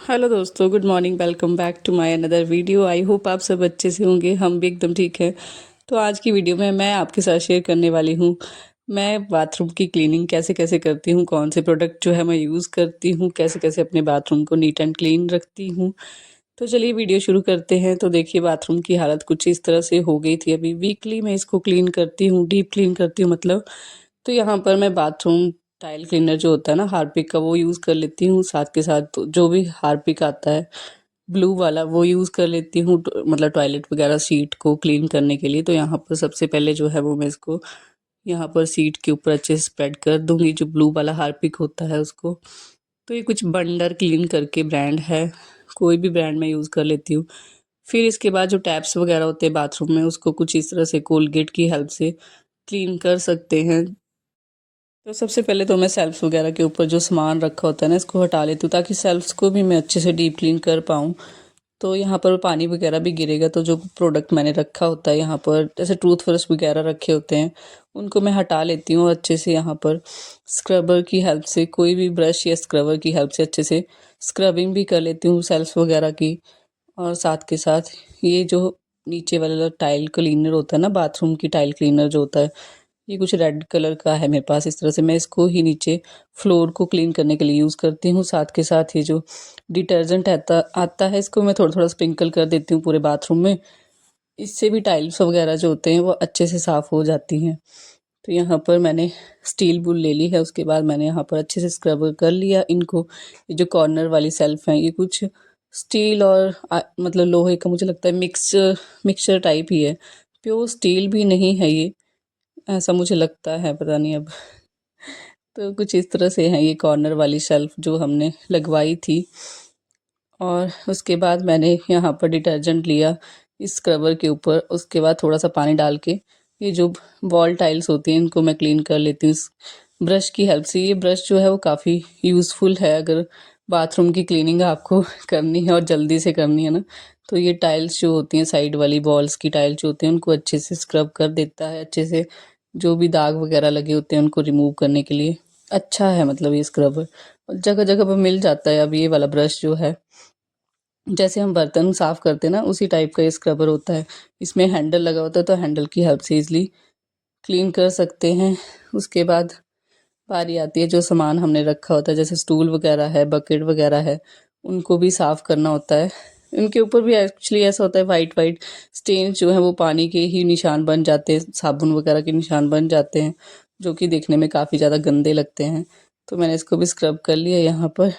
Hello दोस्तों, good morning. Welcome back to my another video. I hope आप सब अच्छे से होंगे। हम भी एकदम ठीक है। तो आज की वीडियो में मैं आपके साथ शेयर करने वाली हूँ मैं बाथरूम की क्लीनिंग कैसे कैसे करती हूँ, कौन से प्रोडक्ट जो है मैं यूज़ करती हूँ, कैसे कैसे अपने बाथरूम को नीट एंड क्लीन रखती हूँ। तो चलिए वीडियो शुरू करते हैं। तो देखिए, बाथरूम की हालत कुछ इस तरह से हो गई थी। अभी वीकली मैं इसको क्लीन करती हूँ, डीप क्लीन करती हूँ मतलब। तो यहाँ पर मैं बाथरूम टाइल क्लीनर जो होता है ना हार्पिक का, वो यूज़ कर लेती हूँ। साथ के साथ तो जो भी हार्पिक आता है ब्लू वाला, वो यूज़ कर लेती हूँ मतलब टॉयलेट वगैरह सीट को क्लीन करने के लिए। तो यहाँ पर सबसे पहले जो है वो मैं इसको यहाँ पर सीट के ऊपर अच्छे से स्प्रेड कर दूंगी, जो ब्लू वाला हार्पिक होता है उसको। तो ये कुछ बंडर क्लीन करके ब्रांड है, कोई भी ब्रांड मैं यूज़ कर लेती हूँ। फिर इसके बाद जो टैप्स वगैरह होते हैं बाथरूम में, उसको कुछ इस तरह से कोलगेट की हेल्प से क्लीन कर सकते हैं। तो सबसे पहले तो मैं सेल्फ्स वगैरह के ऊपर जो सामान रखा होता है ना, इसको हटा लेती हूँ ताकि सेल्फ्स को भी मैं अच्छे से डीप क्लीन कर पाऊँ। तो यहाँ पर पानी वगैरह भी गिरेगा, तो जो प्रोडक्ट मैंने रखा होता है यहाँ पर, जैसे टूथ ब्रश वगैरह रखे होते हैं, उनको मैं हटा लेती हूँ अच्छे से। यहाँ पर स्क्रबर की हेल्प से, कोई भी ब्रश या स्क्रबर की हेल्प से अच्छे से स्क्रबिंग भी कर लेती हूँ सेल्फ्स वगैरह की। और साथ के साथ ये जो नीचे वाला टाइल क्लीनर होता है ना, बाथरूम की टाइल क्लीनर जो होता है, ये कुछ रेड कलर का है मेरे पास। इस तरह से मैं इसको ही नीचे फ्लोर को क्लीन करने के लिए यूज़ करती हूँ। साथ के साथ ये जो डिटर्जेंट आता है, इसको मैं थोड़ा थोड़ा स्प्रिंकल कर देती हूँ पूरे बाथरूम में। इससे भी टाइल्स वगैरह जो होते हैं वो अच्छे से साफ़ हो जाती हैं। तो यहाँ पर मैंने स्टील वूल ले ली है। उसके बाद मैंने यहाँ पर अच्छे से स्क्रब कर लिया इनको। ये जो कॉर्नर वाली सेल्फ हैं, ये कुछ स्टील और मतलब लोहे का, मुझे लगता है मिक्सचर टाइप ही है। प्योर स्टील भी नहीं है ये, ऐसा मुझे लगता है, पता नहीं अब। तो कुछ इस तरह से है ये कॉर्नर वाली शेल्फ जो हमने लगवाई थी। और उसके बाद मैंने यहाँ पर डिटर्जेंट लिया इस स्क्रबर के ऊपर। उसके बाद थोड़ा सा पानी डाल के ये जो वॉल टाइल्स होती हैं, इनको मैं क्लीन कर लेती हूँ इस ब्रश की हेल्प से। ये ब्रश जो है वो काफ़ी यूज़फुल है अगर बाथरूम की क्लीनिंग आपको करनी है और जल्दी से करनी है ना। तो ये टाइल्स जो होती हैं, साइड वाली वॉल्स की टाइल्स जो होती हैं, उनको अच्छे से स्क्रब कर देता है। अच्छे से जो भी दाग वगैरह लगे होते हैं उनको रिमूव करने के लिए अच्छा है, मतलब ये स्क्रबर जगह जगह पर मिल जाता है। अब ये वाला ब्रश जो है, जैसे हम बर्तन साफ़ करते हैं ना, उसी टाइप का ये स्क्रबर होता है। इसमें हैंडल लगा होता है, तो हैंडल की हेल्प से ईज़िली क्लीन कर सकते हैं। उसके बाद बारी आती है जो सामान हमने रखा होता है, जैसे स्टूल वगैरह है, बकेट वगैरह है, उनको भी साफ़ करना होता है। उनके ऊपर भी एक्चुअली ऐसा होता है, वाइट वाइट स्टेन्स जो हैं वो पानी के ही निशान बन जाते हैं, साबुन वगैरह के निशान बन जाते हैं, जो कि देखने में काफ़ी ज़्यादा गंदे लगते हैं। तो मैंने इसको भी स्क्रब कर लिया यहाँ पर।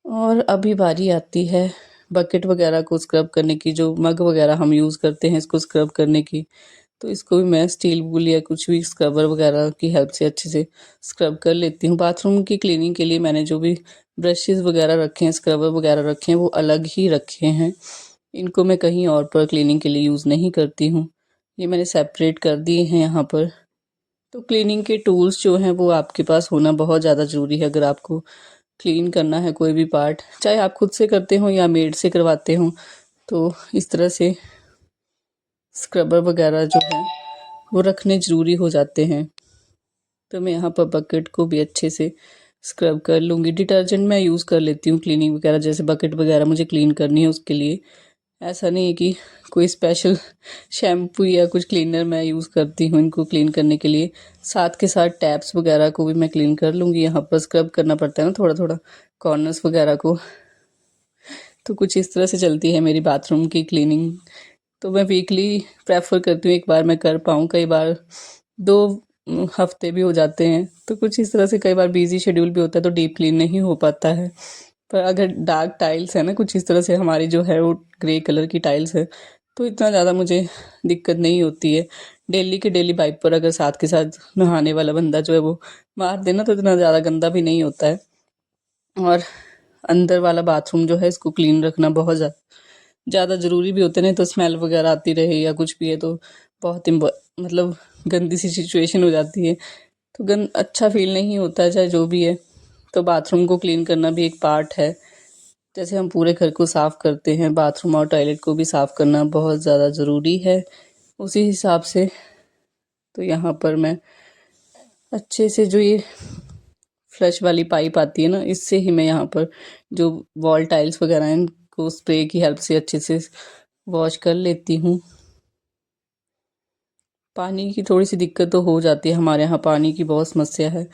और अभी बारी आती है बकेट वगैरह को स्क्रब करने की, जो मग वगैरह हम यूज़ करते हैं इसको स्क्रब करने की। तो इसको भी मैं स्टील वूल या कुछ भी स्क्रबर वगैरह की हेल्प से अच्छे से स्क्रब कर लेती हूँ। बाथरूम की क्लीनिंग के लिए मैंने जो भी ब्रशेज़ वगैरह रखे हैं, स्क्रबर वगैरह रखे हैं, वो अलग ही रखे हैं। इनको मैं कहीं और पर क्लीनिंग के लिए यूज़ नहीं करती हूँ, ये मैंने सेपरेट कर दिए हैं यहाँ पर। तो क्लीनिंग के टूल्स जो हैं वो आपके पास होना बहुत ज़्यादा ज़रूरी है। अगर आपको क्लीन करना है कोई भी पार्ट, चाहे आप खुद से करते हो या मेड से करवाते हो, तो इस तरह से स्क्रबर वगैरह जो है वो रखने ज़रूरी हो जाते हैं। तो मैं यहाँ पर बकेट को भी अच्छे से स्क्रब कर लूँगी। डिटर्जेंट मैं यूज़ कर लेती हूँ क्लीनिंग वगैरह, जैसे बकेट वगैरह मुझे क्लीन करनी है उसके लिए। ऐसा नहीं है कि कोई स्पेशल शैम्पू या कुछ क्लीनर मैं यूज़ करती हूँ इनको क्लीन करने के लिए। साथ के साथ टैप्स वगैरह को भी मैं क्लीन कर लूँगी। यहाँ पर स्क्रब करना पड़ता है ना थोड़ा थोड़ा कॉर्नर्स वगैरह को। तो कुछ इस तरह से चलती है मेरी बाथरूम की क्लीनिंग। तो मैं वीकली प्रेफर करती हूँ एक बार मैं कर पाऊँ, कई बार 2 हफ्ते भी हो जाते हैं। तो कुछ इस तरह से कई बार बिज़ी शेड्यूल भी होता है, तो डीप क्लीन नहीं हो पाता है। पर अगर डार्क टाइल्स है ना, कुछ इस तरह से हमारी जो है वो ग्रे कलर की टाइल्स है, तो इतना ज़्यादा मुझे दिक्कत नहीं होती है। डेली के डेली वाइपर अगर साथ के साथ नहाने वाला बंदा जो है वो मार देना, तो इतना ज़्यादा गंदा भी नहीं होता है। और अंदर वाला बाथरूम जो है इसको क्लीन रखना बहुत ज़्यादा ज़रूरी भी होता है, नहीं तो स्मेल वगैरह आती रहे या कुछ भी है तो बहुत ही मतलब गंदी सी सिचुएशन हो जाती है। तो अच्छा फील नहीं होता है, चाहे जो भी है। तो बाथरूम को क्लीन करना भी एक पार्ट है। जैसे हम पूरे घर को साफ़ करते हैं, बाथरूम और टॉयलेट को भी साफ़ करना बहुत ज़्यादा ज़रूरी है उसी हिसाब से। तो यहाँ पर मैं अच्छे से जो ये फ्लश वाली पाइप आती है ना, इससे ही मैं यहाँ पर जो वॉल टाइल्स वगैरह हैं इनको स्प्रे की हेल्प से अच्छे से वॉश कर लेती हूँ। पानी की थोड़ी सी दिक्कत तो हो जाती है, हमारे यहाँ पानी की बहुत समस्या है,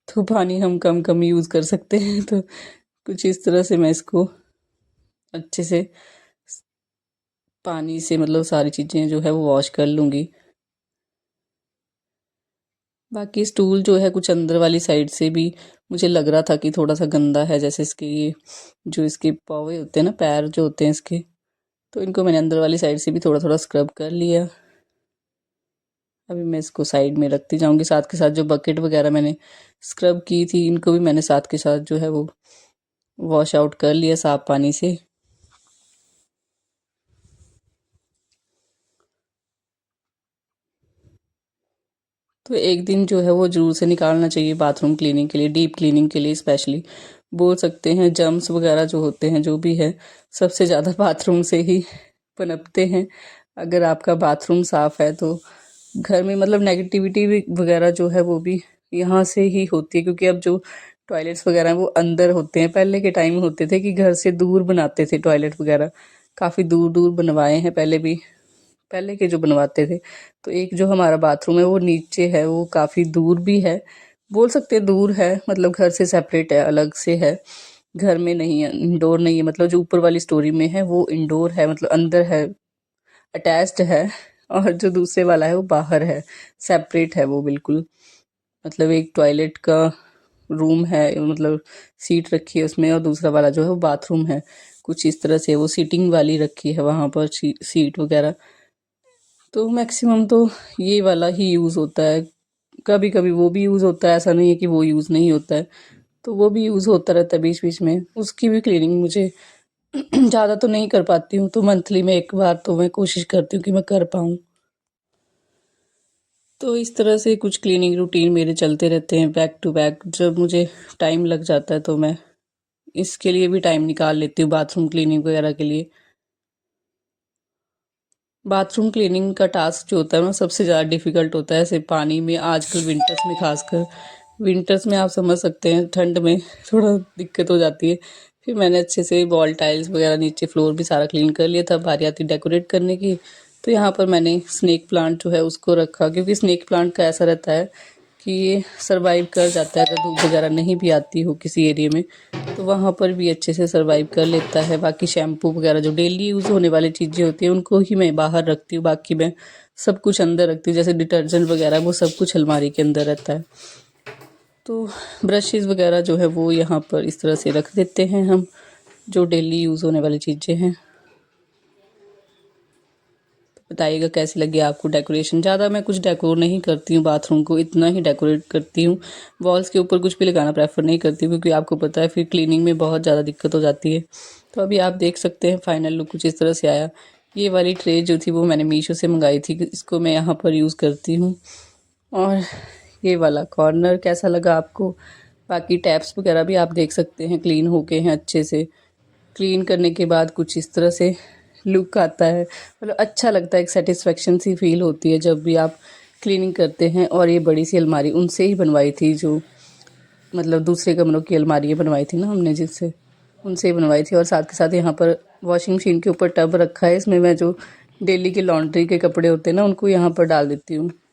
तो पानी हम कम कम यूज़ कर सकते हैं। तो कुछ इस तरह से मैं इसको अच्छे से पानी से मतलब सारी चीज़ें जो है वो वॉश कर लूँगी। बाकी स्टूल जो है कुछ अंदर वाली साइड से भी मुझे लग रहा था कि थोड़ा सा गंदा है, जैसे इसके ये जो इसके पावे होते हैं ना, पैर जो होते हैं इसके, तो इनको मैंने अंदर वाली साइड से भी थोड़ा थोड़ा स्क्रब कर लिया। अभी मैं इसको साइड में रखती जाऊंगी, साथ के साथ जो बकेट वगैरह मैंने स्क्रब की थी इनको भी मैंने साथ के साथ जो है वो वॉश आउट कर लिया साफ पानी से। तो एक दिन जो है वो ज़रूर से निकालना चाहिए बाथरूम क्लीनिंग के लिए, डीप क्लीनिंग के लिए स्पेशली बोल सकते हैं। जर्म्स वगैरह जो होते हैं जो भी है सबसे ज़्यादा बाथरूम से ही पनपते हैं। अगर आपका बाथरूम साफ़ है तो घर में मतलब नेगेटिविटी वगैरह जो है वो भी यहाँ से ही होती है, क्योंकि अब जो टॉयलेट्स वगैरह हैं वो अंदर होते हैं। पहले के टाइम होते थे कि घर से दूर बनाते थे टॉयलेट वगैरह, काफ़ी दूर दूर बनवाए हैं पहले भी, पहले के जो बनवाते थे। तो एक जो हमारा बाथरूम है वो नीचे है, वो काफ़ी दूर भी है, बोल सकते हैं दूर है, मतलब घर से सेपरेट है, अलग से है, घर में नहीं है, इंडोर नहीं है। मतलब जो ऊपर वाली स्टोरी में है वो इंडोर है, मतलब अंदर है, अटैच्ड है। और जो दूसरे वाला है वो बाहर है, सेपरेट है वो बिल्कुल। मतलब एक टॉयलेट का रूम है, मतलब सीट रखी है उसमें, और दूसरा वाला जो है वो बाथरूम है। कुछ इस तरह से वो सीटिंग वाली रखी है वहाँ पर सीट वगैरह। तो मैक्सिमम तो ये वाला ही यूज़ होता है, कभी कभी वो भी यूज़ होता है, ऐसा नहीं है कि वो यूज़ नहीं होता है, तो वो भी यूज़ होता रहता है बीच बीच में। उसकी भी क्लीनिंग मुझे ज़्यादा तो नहीं कर पाती हूँ, तो मंथली में एक बार तो मैं कोशिश करती हूँ कि मैं कर पाऊँ। तो इस तरह से कुछ क्लीनिंग रूटीन मेरे चलते रहते हैं बैक टू बैक। जब मुझे टाइम लग जाता है तो मैं इसके लिए भी टाइम निकाल लेती हूँ, बाथरूम क्लीनिंग वगैरह के लिए। बाथरूम क्लीनिंग का टास्क जो होता है ना सबसे ज़्यादा डिफ़िकल्ट होता है ऐसे पानी में, आजकल विंटर्स में खासकर। विंटर्स में आप समझ सकते हैं ठंड में थोड़ा दिक्कत हो जाती है। फिर मैंने अच्छे से वॉल टाइल्स वगैरह, नीचे फ्लोर भी सारा क्लीन कर लिया था, बारी आती डेकोरेट करने की। तो यहाँ पर मैंने स्नेक प्लांट जो है उसको रखा, क्योंकि स्नेक प्लांट का ऐसा रहता है कि ये सर्वाइव कर जाता है, अगर धूप वगैरह नहीं भी आती हो किसी एरिया में तो वहाँ पर भी अच्छे से सर्वाइव कर लेता है। बाकी शैम्पू वगैरह जो डेली यूज़ होने वाली चीज़ें होती हैं उनको ही मैं बाहर रखती हूँ, बाकी मैं सब कुछ अंदर रखती हूँ, जैसे डिटर्जेंट वगैरह वो सब कुछ अलमारी के अंदर रहता है। तो ब्रशेज़ वगैरह जो है वो यहाँ पर इस तरह से रख देते हैं हम, जो डेली यूज़ होने वाली चीज़ें हैं। बताइएगा कैसी लगी आपको डेकोरेशन। ज़्यादा मैं कुछ डेकोर नहीं करती हूँ बाथरूम को, इतना ही डेकोरेट करती हूँ। वॉल्स के ऊपर कुछ भी लगाना प्रेफर नहीं करती हूँ, क्योंकि आपको पता है फिर क्लीनिंग में बहुत ज़्यादा दिक्कत हो जाती है। तो अभी आप देख सकते हैं फाइनल लुक कुछ इस तरह से आया। ये वाली ट्रे जो थी वो मैंने मीशो से मंगाई थी, इसको मैं यहाँ पर यूज़ करती हूँ। और ये वाला कॉर्नर कैसा लगा आपको। बाकी टैप्स वगैरह भी आप देख सकते हैं क्लीन हो गए हैं अच्छे से। क्लीन करने के बाद कुछ इस तरह से लुक आता है, मतलब अच्छा लगता है, एक सेटिस्फेक्शन सी फील होती है जब भी आप क्लीनिंग करते हैं। और ये बड़ी सी अलमारी उनसे ही बनवाई थी, जो मतलब दूसरे कमरों की अलमारी बनवाई थी ना हमने जिससे, उनसे ही बनवाई थी। और साथ के साथ यहाँ पर वॉशिंग मशीन के ऊपर टब रखा है, इसमें मैं जो डेली के लॉन्ड्री के कपड़े होते हैं ना उनको यहाँ पर डाल देती हूँ।